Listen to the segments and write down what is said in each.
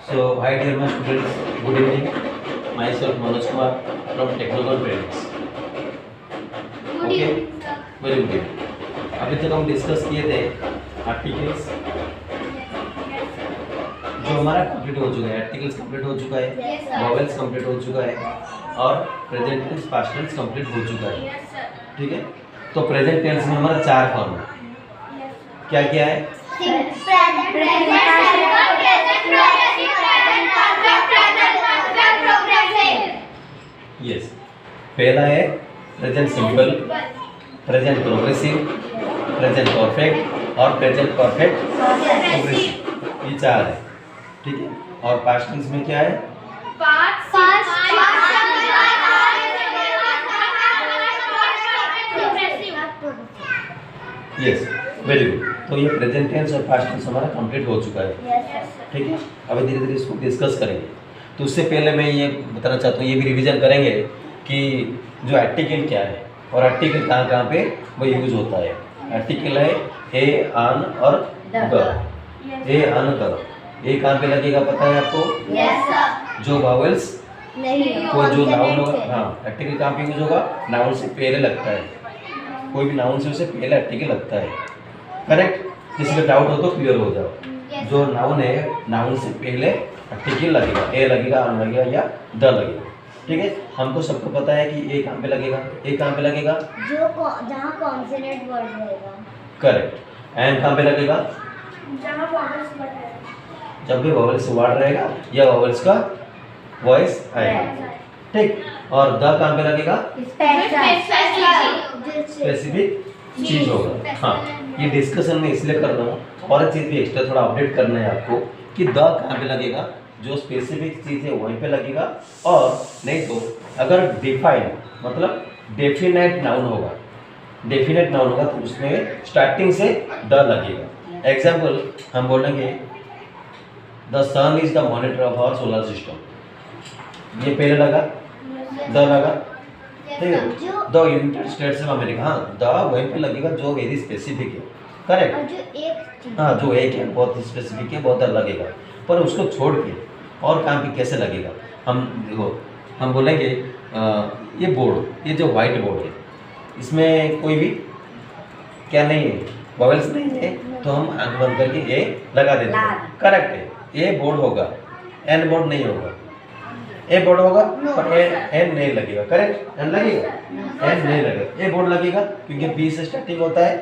So, hi dear my students, good evening. Myself Manoj Kumar from Technical Trades. Okay, very good. अभी तक हम discuss किए थे articles जो हमारा कंप्लीट हो चुका है, आर्टिकल्स कंप्लीट हो चुका है, वॉवेल्स कंप्लीट हो चुका है और present tense past tense complete हो चुका है. ठीक है, तो प्रेजेंट टेंस में हमारा 4 फॉर्म है. क्या क्या है? यस, पहला है present simple, present progressive, present perfect और प्रेजेंट परफेक्ट प्रोग्रेसिव. ये 4 है. ठीक है, और पास्ट टेंस में क्या है? Yes, very good. तो ये प्रेजेंट टेंस और पास्ट टेंस हमारा कंप्लीट हो चुका है. ठीक है, अभी धीरे धीरे इसको डिस्कस करेंगे. तो उससे पहले मैं ये बताना चाहता हूँ, ये भी रिवीजन करेंगे कि जो आर्टिकल क्या है और आर्टिकल कहाँ कहाँ पे वो यूज होता है. आर्टिकल है ए, आन और द. ए, आन, द. ए कहाँ पे लगेगा पता है आपको? जो वावेल्स को जो नाउन होगा, हाँ, आर्टिकल कहाँ पे यूज होगा? नाउन से पहले लगता है. कोई भी नाउन से उससे पहले आर्टिकल लगता है. करेक्ट? किसी का डाउट हो तो क्लियर हो जाओ. जो नाउन है, नाउन से पहले आर्टिकल लगेगा. ए लगेगा, आन लगेगा या द लगेगा. ठीक है, हमको सबको पता है कि ए कहाँ पे लगेगा. ए कहाँ पे लगेगा? जो जहाँ कॉन्सोनेंट वर्ड रहेगा. करेक्ट. एन कहाँ पे लगेगा? जहाँ वॉवेल्स वर्ड रहेगा. जब भी वॉवेल्स वर्ड रहेगा या वॉवेल्स का वॉइस आएगा. ठीक. और द कहाँ पे लगेगा? स्पेसिफिक चीज होगा. हाँ, ये डिस्कशन में इसलिए कर रहा हूँ और एक चीज़ भी एक्स्ट्रा थोड़ा अपडेट करना है आपको कि द कहाँ पे लगेगा. जो स्पेसिफिक चीज़ है वहीं पे लगेगा. और नहीं तो अगर डिफाइन मतलब डेफिनेट नाउन होगा, डेफिनेट नाउन होगा तो उसमें स्टार्टिंग से द लगेगा. एग्जाम्पल हम बोलेंगे the sun is the monitor of our solar system. ये पहले लगा, द लगा. ठीक है, the United States of America. हाँ, द वहीं पे लगेगा जो वेरी स्पेसिफिक है. करेक्ट. और जो एक, हाँ, जो एक है बहुत स्पेसिफिक है, बहुत अलग लगेगा. पर उसको छोड़ के और कहाँ पे कैसे लगेगा? हम देखो, हम बोलेंगे ये बोर्ड, ये जो वाइट बोर्ड है, इसमें कोई भी क्या नहीं है, वॉवेल्स नहीं है, तो हम आंख बंद करके ये लगा देते हैं. करेक्ट है. ये बोर्ड होगा, एन बोर्ड नहीं होगा. ए बोर्ड होगा पर एन नहीं लगेगा. करेक्ट? एन लगेगा, एन नहीं लगेगा. ए बोर्ड लगेगा क्योंकि बी से स्टार्टिंग होता है.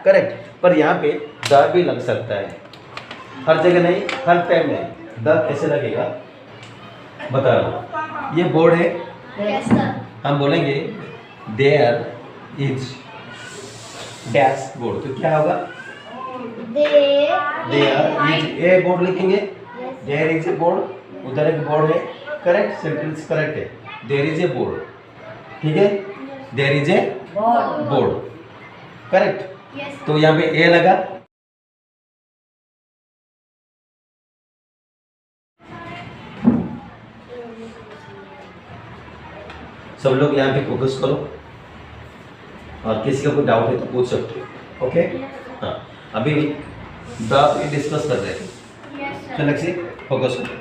करेक्ट. पर यहाँ पे द भी लग सकता है. हर जगह नहीं, हर टाइम नहीं. द कैसे लगेगा बता रहा हूँ. ये बोर्ड है, हम बोलेंगे देयर इज डैश बोर्ड, तो क्या होगा? देयर इज ए बोर्ड लिखेंगे. देयर इज ए बोर्ड, उधर एक बोर्ड है. करेक्ट? सेंटेंस करेक्ट है. There is a board. ठीक है, there is a board. Correct. तो यहाँ पे ए लगा. सब लोग यहाँ पे फोकस करो और किसी का कोई डाउट है तो पूछ सकते हो. ओके? हाँ, अभी द डिस्कस कर रहे थे. चलो नेक्स्ट फोकस करो.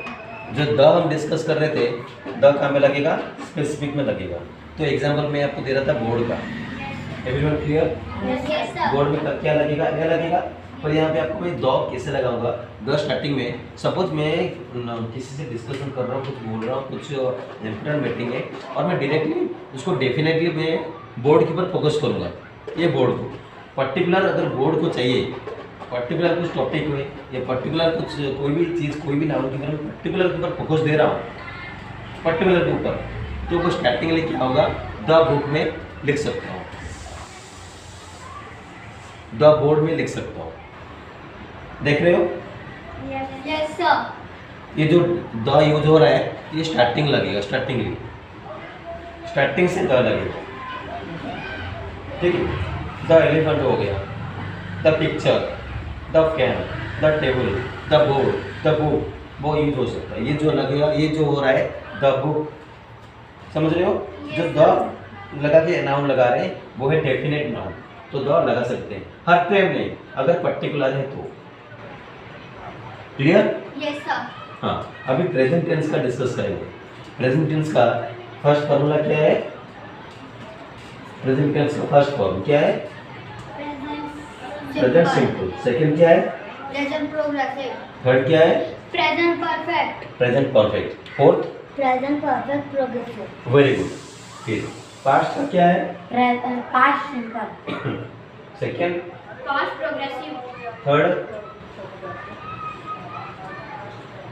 जो द हम डिस्कस कर रहे थे, द कहाँ में लगेगा? स्पेसिफिक में लगेगा. तो एग्जांपल मैं आपको दे रहा था बोर्ड का. Everyone clear? बोर्ड में क्या लगेगा? ए लगेगा. पर यहाँ पे आपको मैं द कैसे लगाऊंगा? द स्टार्टिंग में सपोज मैं किसी से डिस्कशन कर रहा हूँ, कुछ बोल रहा हूँ, कुछ इंपॉर्टेंट मीटिंग है और मैं डायरेक्टली उसको डेफिनेटली मैं बोर्ड के ऊपर फोकस करूँगा. ये बोर्ड को पर्टिकुलर, अगर बोर्ड को चाहिए पर्टिकुलर कुछ टॉपिक में या पर्टिकुलर कुछ कोई भी चीज़, कोई भी नाउन की तरफ पर्टिकुलर के ऊपर फोकस दे रहा हूँ, पर्टिकुलर के ऊपर, तो वो स्टार्टिंग में क्या होगा? द बुक में लिख सकता हूँ, द बोर्ड में लिख सकता हूँ. देख रहे हो? Yes sir. ये जो द यूज हो रहा है ये स्टार्टिंग लगेगा. स्टार्टिंग से द लगेगा. ठीक है. द एलिफेंट हो गया, the picture, the can, the table, the board, the book, वो यूज हो सकता है. ये जो लगेगा, ये जो हो रहा है द बुक, समझ रहे हो? जो द लगा के नाउन लगा रहे हैं वो है डेफिनेट नाउन, तो द लगा सकते हैं. हर टाइम नहीं, अगर पर्टिकुलर है तो. क्लियर? Yes sir. हाँ, अभी प्रेजेंट टेंस का डिस्कस करेंगे। प्रेजेंट टेंस का फर्स्ट फॉर्मूला क्या है? प्रेजेंट टेंस का फर्स्ट फॉर्म क्या है? Present simple. सेकंड क्या है? Present progressive. थर्ड क्या है? Present perfect. Present perfect. Fourth? Present perfect progressive. Very good. फिर पास्ट का क्या है? Past simple. Second? Past progressive. Third?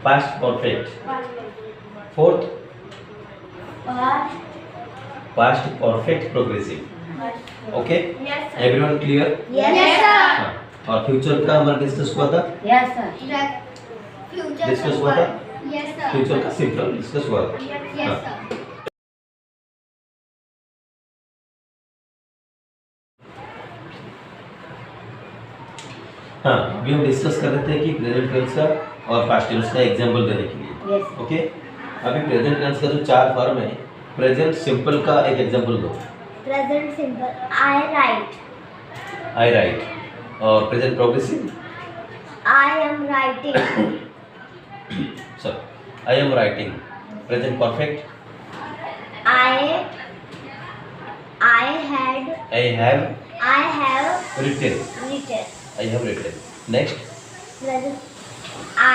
Past perfect. Fourth? Past perfect progressive. Okay, Yes, sir. Everyone clear? Yes, sir. और future का हमारा discuss हुआ था। Yes, sir. Future Discuss हुआ था? Yes, sir. फ्यूचर का सिंपल डिस्कस हुआ था। Yes, sir. हाँ, अभी हम डिस्कस कर रहे थे कि प्रेजेंट टेंस का और पास्ट टेंस का एग्जांपल देने के लिए। Yes. ओके, अभी प्रेजेंट टेंस का जो चार फॉर्म है, प्रेजेंट सिंपल का एक एग्जांपल दो। Present simple. I write. I write. और present progressive? I am writing. Sir, I am writing. Present perfect? I had. I have I have written. written. I have written. Next? Present. I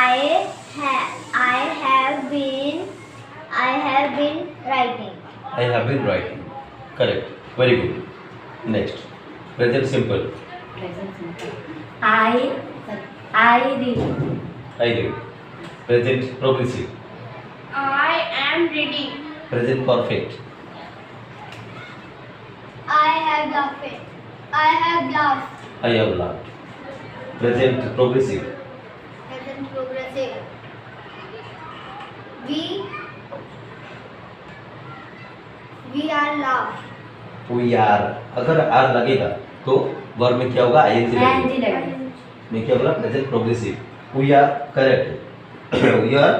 have been writing. I have been writing. Correct, very good. Next? Present simple? Present simple. I read. I read. Present progressive? I am reading. Present perfect? I have laughed. I have laughed. I have laughed. Present progressive? Present progressive. We are laughed. We are, अगर are लगेगा तो verb में क्या होगा? ING लगेगा। मैं क्या बोला? Present progressive. We are, correct. We are,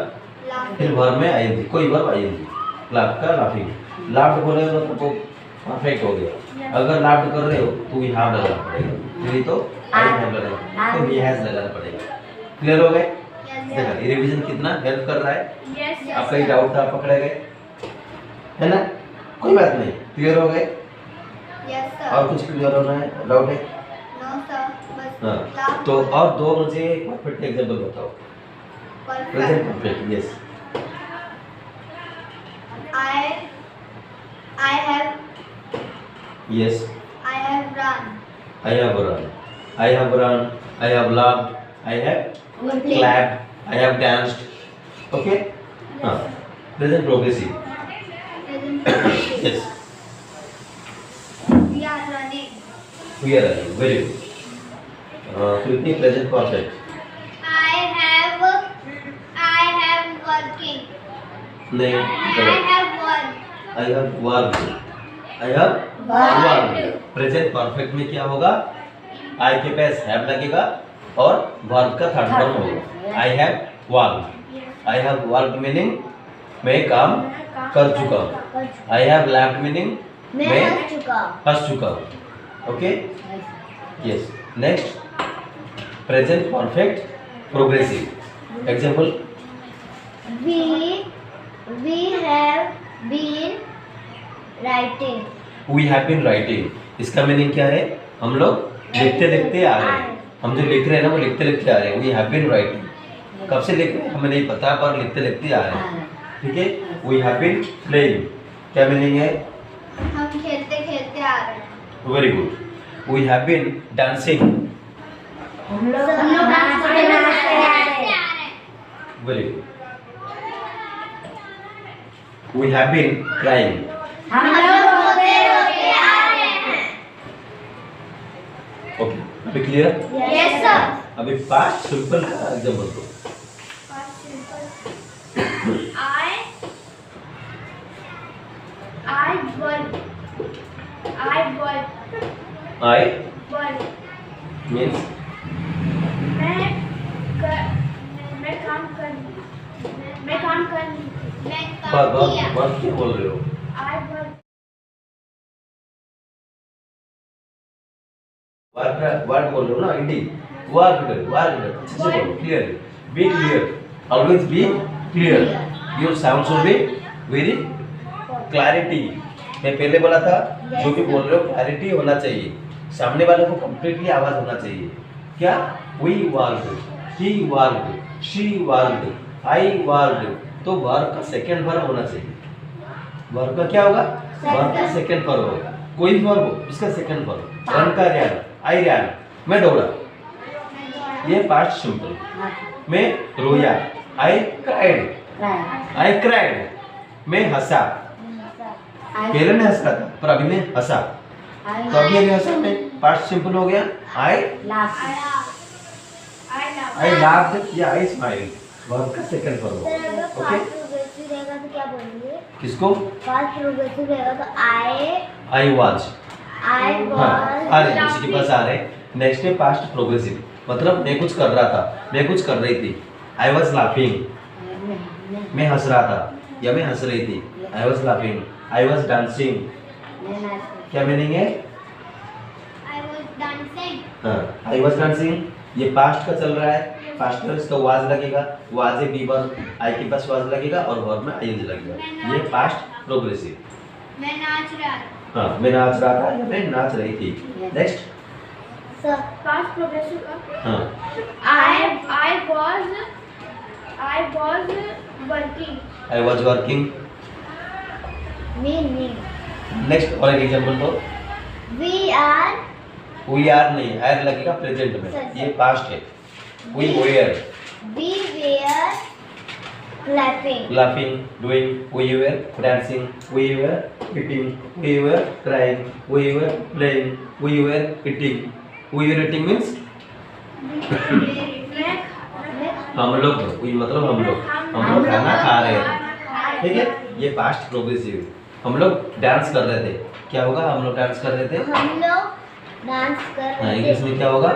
Laughed. फिर वर्ब में आईएनजी, कोई वर्ब आईएनजी। लाफ्ट का लाफिंग, लाफ्ट बोले मतलब वो परफेक्ट हो गया। अगर लाफ्ट कर रहे हो तो वी हैव लगाना पड़ेगा, नहीं तो आई हैव लगाना, तो वी हैज लगाना पड़ेगा। क्लियर हो गए? Yes, देखा, ये रिवीजन कितना हेल्प कर रहा है। yes, आपका ही डाउट था, पकड़े गए, है ना? कोई बात नहीं, क्लियर हो गए? yes, sir. और कुछ क्लियर होना है, डाउट है? No, sir. बस हाँ, laughed. तो और दो मुझे परफेक्ट एग्जांपल बताओ। Present Perfect. Perfect, yes. I have yes, run. I have run, I have run, I have laughed, I have clapped, I have danced. Okay, हाँ, present progressive? Present progressive. Yes, We are running. We are running, very good. Kriti, present perfect? I have working. नहीं, I have worked. I have worked, I have worked. Present perfect में क्या होगा? आई के पास have लगेगा और verb का third form होगा। आई have worked. I have worked meaning मैं काम कर चुका हूँ। आई हैव लेफ्ट मीनिंग मैं मैं हंस चुका हूँ. हंस चुका हूँ। Okay, yes. Next, present perfect progressive. Example? We have been writing. We have been writing. इसका मीनिंग क्या है? हम लोग लिखते लिखते आ रहे हैं। हम जो लिख रहे हैं ना वो लिखते लिखते आ रहे हैं। We have been writing. कब से लिख रहे हैं हमें नहीं पता, पर लिखते लिखते आ रहे हैं। ठीक है। वी हैव बीन प्लेइंग, क्या मीनिंग है? हम खेलते खेलते आ रहे हैं. Very good. We have been dancing. हम लोग डांस करते आ रहे हैं. Very good. We have been crying. हम लोग रोते रोते आ रहे हैं. ओके, अभी क्लियर? Yes sir. अभी पास्ट सिंपल का एग्जांपल दो। I means वर्क क्या बोल रहे हो? वर्क बोल रहे हो ना, हिंदी। वर्क अच्छे से बोलो, clear, be clear, always be clear, your sound should be very clarity. मैं पहले बोला था जो भी बोल रहे हो क्लैरिटी होना चाहिए, सामने वाले को कंप्लीटली आवाज होना चाहिए। क्या? We world, he world, she world, I world, तो वर्ब का सेकंड वर्ब होना चाहिए। वर्ब का क्या होगा? वर्ब का सेकंड वर्ब होगा। कोई भी वर्ब हो इसका सेकंड वर्ब। रन का रैन, आई रैन, मैं दौड़ा, ये पास्ट सिंपल। मैं रोया, आई क्राइड, आई क्राइड। मैं हंसा, पहले मैं हंस रहा था पर अभी मैं हंसा, तो अभी अभी हंसा मैं, पास्ट सिंपल हो गया। आई लाफ्ड या आई स्माइल्ड, वर्ब का सेकंड वर्ब होगा। ओके, रहेगा तो क्या बोलेंगे? किसको? पास्ट प्रोग्रेसिव रहेगा तो आई वाज, आई वाज। आ रहे उसी के पास आ रहे। नेक्स्ट है पास्ट प्रोग्रेसिव, मतलब मैं कुछ कर रहा था, मैं कुछ कर रही थी। आई वाज लाफिंग, मैं हंस रहा था या मैं हंस रही थी। I was laughing, I was dancing, क्या मीनिंग है? I was dancing. हाँ, आई वाज डांसिंग, ये पास्ट का चल रहा है। पास्ट में इसका वाज लगेगा, वाज है बी वर्ब, आई के पास वाज लगेगा और वर्ब में आईएनजी लगेगा। ये पास्ट प्रोग्रेसिव। मैं नाच रहा था। हाँ, मैं नाच रहा था या मैं नाच रही थी। नेक्स्ट, सर पास्ट प्रोग्रेसिव का हाँ, I was working. I was working. Me next और एक एग्जांपल दो। वी आर नहीं, आर लगेगा प्रेजेंट में, ये पास्ट है। We were clapping, doing, we were dancing, we were eating, we were crying, we were playing, we were eating. We were eating means हम लोग, we मतलब हम लोग खाना खा रहे थे। ठीक है, ये पास्ट प्रोग्रेसिव। हम लोग डांस कर रहे थे, क्या होगा? हम लोग डांस कर रहे थे, हम लोग डांस कर रहे थे। इंग्लिश में क्या होगा?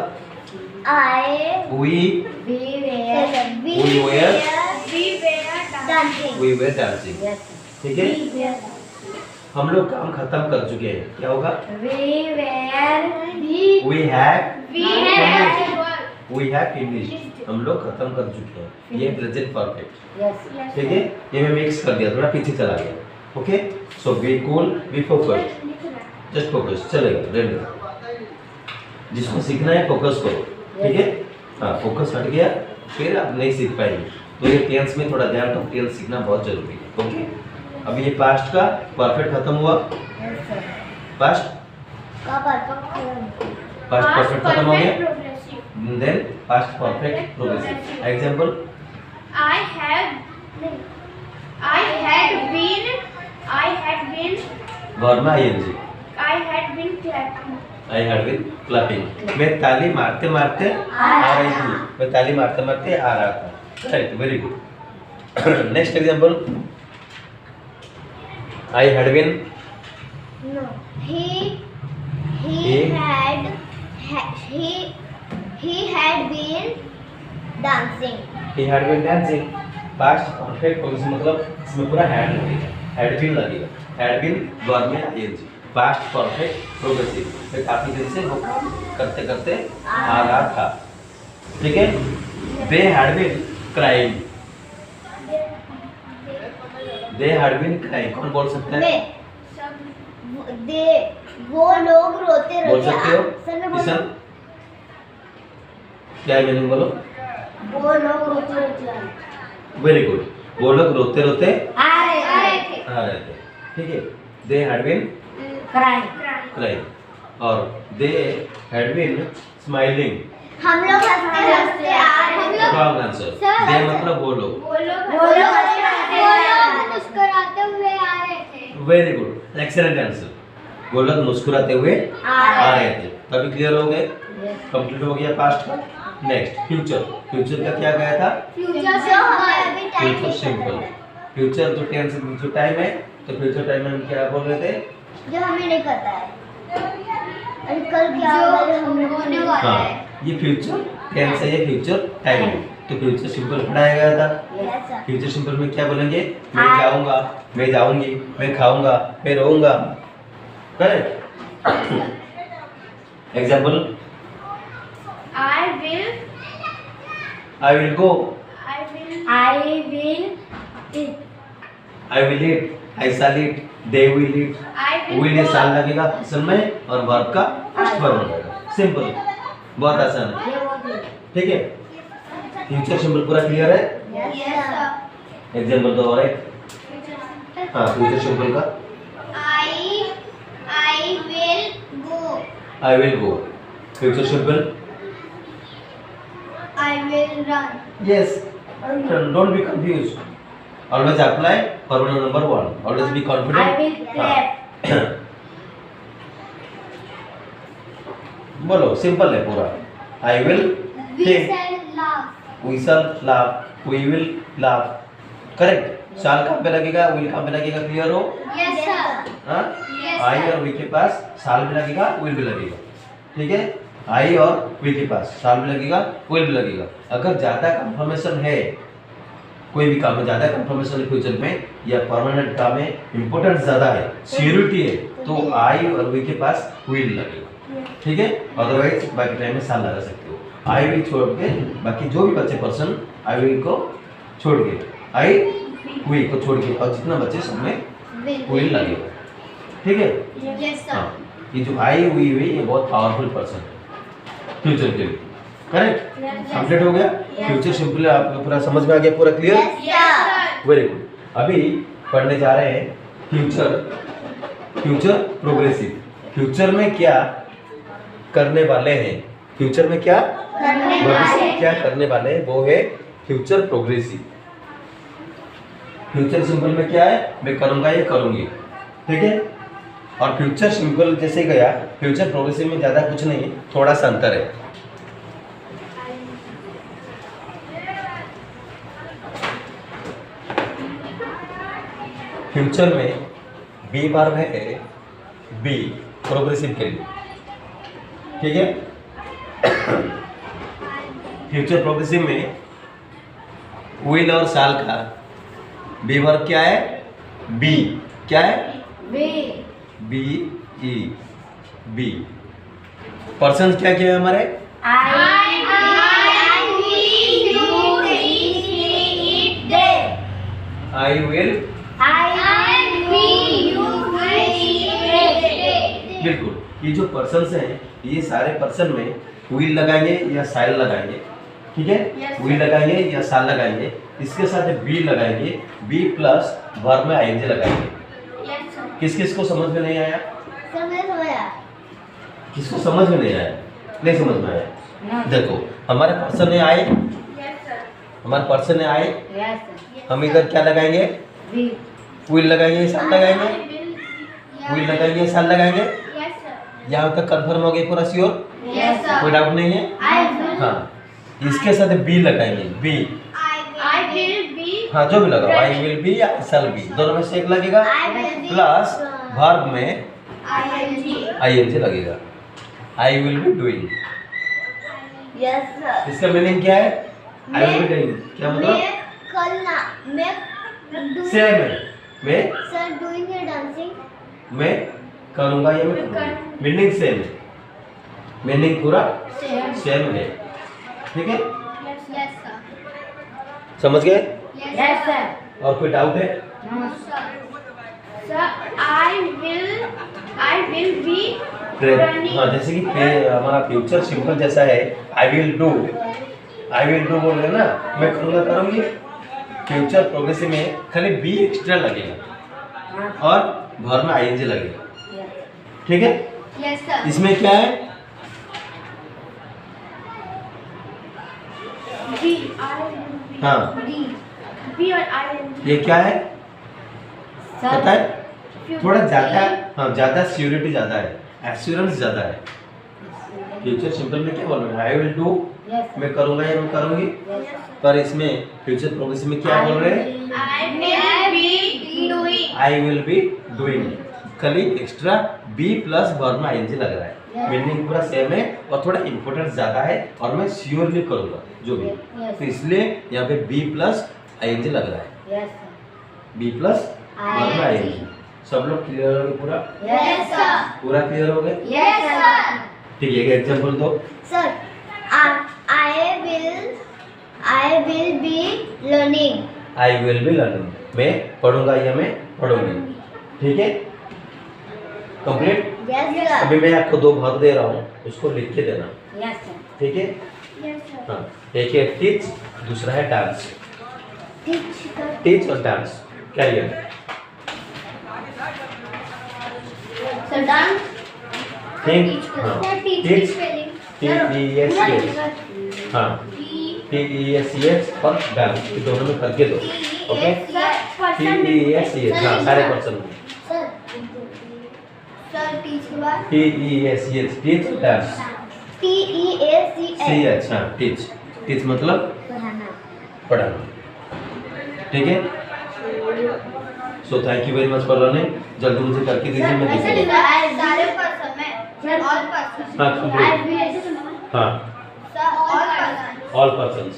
we were dancing। ठीक है, हम लोग काम खत्म कर चुके हैं, क्या होगा? we have finished, हम लोग खत्म कर चुके हैं, ये प्रेजेंट परफेक्ट। ठीक है, ये मैं मिक्स कर दिया, थोड़ा पीछे चला गया। Okay, so be cool, be focused, just focus, चलेगा, रेडी। जिसको सीखना है फोकस करो, ठीक है। हाँ, फोकस हट गया फिर आप नहीं सीख पाएंगे, तो ये टेंस में थोड़ा ध्यान दो, टेंस सीखना बहुत जरूरी है। ओके, अभी ये पास्ट का परफेक्ट खत्म हुआ, पास्ट परफेक्ट खत्म हो गया, then past perfect progressive. Example, I had been verb में ING, I had been clapping। मैं ताली मारते मारते आ रही थी, मैं ताली मारते मारते आ रहा था। Right, very good. Next example, I had been, No, he had been dancing। he had been dancing। Past perfect progressive मतलब इसमें पूरा हैड लगेगा, हैड बीन लगेगा। हैड बीन वर्ब में आईएनजी, पास्ट परफेक्ट प्रोग्रेसिव। मैं काफी दिन से वो काम करते करते आ रहा था। ठीक है, they had been crying, they had been crying, कौन बोल सकता है? वो लोग रोते बोल सकते हो? सर मैं किशन, क्या मीनिंग बोलो? वो लोग रोते रोते वेरी गुड, वो लोग रोते रोते आ रहे थे। ठीक है, they had been crying और they had been smiling। हम लोग हंसते हंसते आ रहे थे। रॉन्ग आंसर, they मतलब वो लोग। मुस्कुराते हुए आ रहे थे। Very good, excellent answer. वो लोग मुस्कुराते हुए आ रहे थे। तभी क्लियर हो गए, कंप्लीट हो गया पास्ट का। नेक्स्ट फ्यूचर, फ्यूचर का क्या गया था? Future simple. फ्यूचर तो टेंस जो टाइम है, तो फ्यूचर टाइम में हम क्या बोल रहे थे? जो हमें नहीं पता है कल क्या होने वाला है। ये फ्यूचर टेंस है, ये फ्यूचर टाइम है, तो फ्यूचर सिंपल पढ़ाया गया था। फ्यूचर सिंपल में क्या बोलेंगे? मैं जाऊंगा, मैं जाऊंगी, मैं खाऊंगा, मैं रहूंगा। Correct. Example, I will I will go, I will I will eat, I shall eat, they will eat, will ये साल लगेगा असल में और वर्ब का फर्स्ट फॉर्म लगेगा। सिंपल, बहुत आसान है, ठीक है। फ्यूचर सिंपल पूरा क्लियर है? एग्जाम्पल दो और एक। हाँ, फ्यूचर सिंपल का I will go. Future simple yes, don't be confused, always apply formula number 1, always be confident. I will clap. बोलो, सिंपल है पूरा। I will think, we shall laugh, we will laugh, correct. Shall कहाँ पे लगेगा, will कहाँ पे लगेगा, clear हो? Yes sir. हाँ, Yes, आई sir. और वी के पास शाल भी लगेगा, विल भी लगेगा, ठीक है। आई और वी के पास शाल भी लगेगा, विल भी लगेगा। अगर ज्यादा कंफर्मेशन है, कोई भी काम में ज्यादा कंफर्मेशन है फ्यूचर में या परमानेंट काम में इंपॉर्टेंस ज्यादा है, सिक्योरिटी है, तो आई और वी के पास विल लगेगा, ठीक है। अदरवाइज बाकी टाइम में शाल लगा सकते हो। आई विल छोड़ के बाकी जो भी बचे पर्सन आई विल को छोड़ के, आई वी को छोड़ के और जितना बचे सब में विल लगेगा, ठीक है। Yes sir. हाँ, ये जो आई वी वी ये बहुत पावरफुल पर्सन है फ्यूचर के लिए, करेक्ट। कंप्लीट हो गया। फ्यूचर सिंपल आपको पूरा समझ में आ गया, पूरा clear? Yes sir. Very good. अभी पढ़ने जा रहे हैं फ्यूचर प्रोग्रेसिव। फ्यूचर में क्या करने वाले हैं, फ्यूचर में क्या भविष्य में क्या करने वाले हैं, वो है फ्यूचर प्रोग्रेसिव। फ्यूचर सिंपल में क्या है, मैं करूंगा या करूंगी, ठीक है। और फ्यूचर सिंपल जैसे गया, फ्यूचर प्रोग्रेसिव में ज्यादा कुछ नहीं, थोड़ा सा अंतर है। फ्यूचर में बी वर्ब है, बी प्रोग्रेसिव के लिए, ठीक है। फ्यूचर प्रोग्रेसिव में विल और शाल का बी वर्ब क्या है, बी क्या है, बी ई बी। पर्सन क्या क्या है हमारे, आई विल, बिल्कुल। ये जो पर्सन्स हैं ये सारे पर्सन में विल लगाएंगे या शाल लगाएंगे, ठीक है। Yes, विल लगाएंगे या शाल लगाएंगे, इसके साथ बी लगाएंगे, बी प्लस वर्ब में आईएनजी लगाएंगे। किस किस को समझ में नहीं आया, किसको समझ में नहीं आया, नहीं समझ में आया? देखो हमारे पर्सन है आए, हमारे पर्सन है आए, हम इधर क्या लगाएंगे, विल लगाएंगे, शाल लगाएंगे, विल लगाएंगे, शाल लगाएंगे। यहाँ तक कंफर्म हो गई, पूरा श्योर, कोई डाउट नहीं है? हाँ, इसके साथ बी लगाएंगे, बी, हाँ जो भी लगाओ, आई विल बी या शैल बी, दोनों में से एक लगेगा, प्लस वर्ब में आईएनजी लगेगा, आई विल बी डूइंग। इसका मीनिंग क्या है, आई विल बी डूइंग, क्या मतलब, सेम है, मैं करूंगा या मैं करूंगा, मीनिंग सेम है, मीनिंग पूरा सेम है, ठीक है। समझ गए? और कोई डाउट है? Great. हाँ, जैसे कि हमारा फ्यूचर सिंपल जैसा है, आई विल डू बोल रहे हैं ना, मैं करूँगा करूँगी। फ्यूचर प्रोग्रेसिव में खाली बी एक्स्ट्रा लगेगा और वर्ब में आईएनजी लगेगा, ठीक है। इसमें क्या है, हाँ ये क्या है पता है, थोड़ा ज्यादा, हाँ ज्यादा सिक्योरिटी ज्यादा है, एश्योरेंस ज्यादा है। फ्यूचर सिंपल में क्या बोल रहे हैं, आई विल डू, मैं करूंगा या मैं करूंगी, पर इसमें फ्यूचर प्रोग्रेसिव में क्या बोल रहे हैं, आई विल बी डूइंग, खाली एक्स्ट्रा बी प्लस वर्ब में आईएनजी लग रहा है, मीनिंग पूरा सेम है और थोड़ा इंपॉर्टेंस ज्यादा है और मैं श्योरली करूंगा जो भी, तो इसलिए यहाँ पे बी प्लस आईएनजी लग रहा है, बी प्लस वर्ब में आईएनजी। सब लोग क्लियर हो गए पूरा? पूरा क्लियर हो गए? ठीक है, एक एग्जांपल दो sir. I will be learning. I will be learning, मैं पढ़ूंगा या मैं पढ़ूंगी। ठीक है, कंप्लीट। Yes sir. अभी मैं आपको दो भाग दे रहा हूँ, उसको लिख के देना। Yes sir. ठीक है, यस सर। हाँ, एक है टीच, दूसरा है डांस। टीच और dance, career. Sir dance think, हाँ, टीच, TEACH, हाँ, TEACH और डांस, ये दोनों में करके दो। ओके, TEACH, हाँ, सारे पर्सन। सर टीच के बाद TEACH, टीच, डांस। TEACH हाँ, टीच, टीच मतलब पढ़ाना। पढ़ाना। ठीक है, so thank you very much for learning. जल्दी मुझे करके दीजिए, मैं ऐसे दीजिए। सारे पर्सन में ऑल पर्सन। हाँ, complete। हाँ, sir all person. All persons.